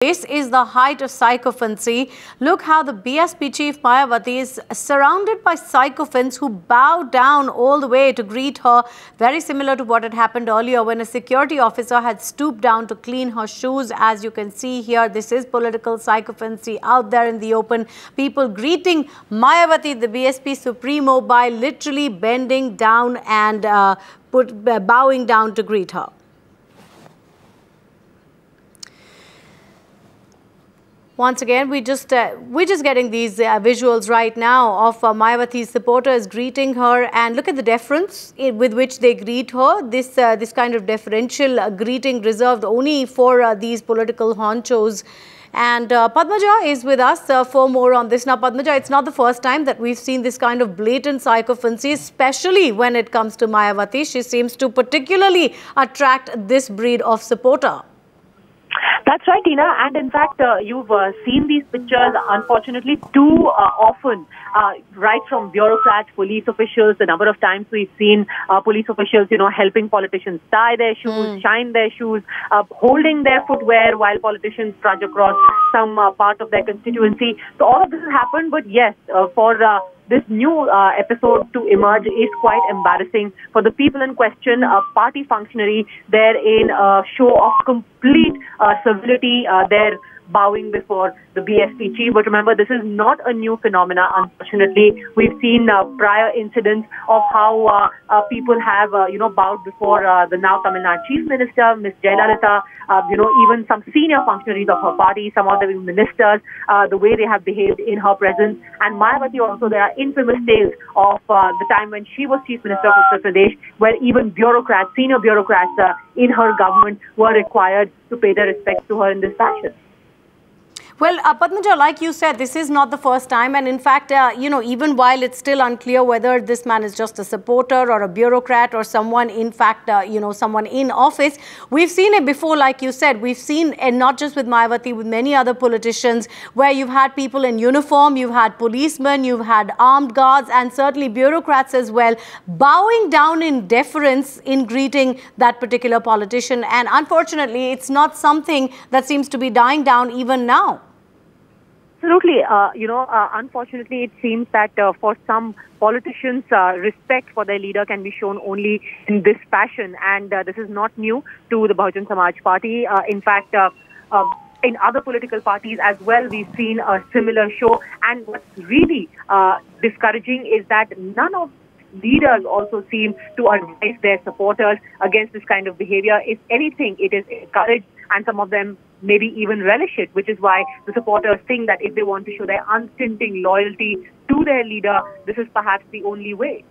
This is the height of sycophancy. Look how the BSP chief Mayawati is surrounded by sycophants who bow down all the way to greet her. Very similar to what had happened earlier when a security officer had stooped down to clean her shoes. As you can see here, this is political sycophancy out there in the open. People greeting Mayawati, the BSP supremo, by literally bending down and bowing down to greet her. Once again, we're just getting these visuals right now of Mayawati's supporters greeting her, and look at the deference with which they greet her. This kind of deferential greeting reserved only for these political honchos. And Padmaja is with us for more on this. Now, Padmaja, it's not the first time that we've seen this kind of blatant sycophancy, especially when it comes to Mayawati. She seems to particularly attract this breed of supporter. That's right, Tina. And in fact, you've seen these pictures, unfortunately, too often, right from bureaucrats, police officials. The number of times we've seen police officials, helping politicians tie their shoes, shine their shoes, holding their footwear while politicians trudge across some part of their constituency. So all of this has happened. But yes, for this new episode to emerge is quite embarrassing for the people in question. A party functionary there in a show of complete civility, they're bowing before the BSP chief. But remember, this is not a new phenomena, unfortunately. We've seen prior incidents of how people have, bowed before the now Tamil Nadu Chief Minister, Ms. Jayalalitha, even some senior functionaries of her party, some of them ministers, the way they have behaved in her presence. And Mayawati also, there are infamous tales of the time when she was Chief Minister of Uttar Pradesh, where even bureaucrats, senior bureaucrats in her government were required to pay their respects to her in this fashion. Well, Padmaja, like you said, this is not the first time. And in fact, even while it's still unclear whether this man is just a supporter or a bureaucrat or someone, in fact, someone in office, we've seen it before, like you said. We've seen, and not just with Mayawati, with many other politicians, where you've had people in uniform, you've had policemen, you've had armed guards, and certainly bureaucrats as well, bowing down in deference in greeting that particular politician. And unfortunately, it's not something that seems to be dying down even now. Absolutely. Unfortunately, it seems that for some politicians, respect for their leader can be shown only in this fashion. And this is not new to the Bahujan Samaj Party. In fact, in other political parties as well, we've seen a similar show. And what's really discouraging is that none of leaders also seem to advise their supporters against this kind of behavior. If anything, it is encouraged, and some of them maybe even relish it, which is why the supporters think that if they want to show their unstinting loyalty to their leader, this is perhaps the only way.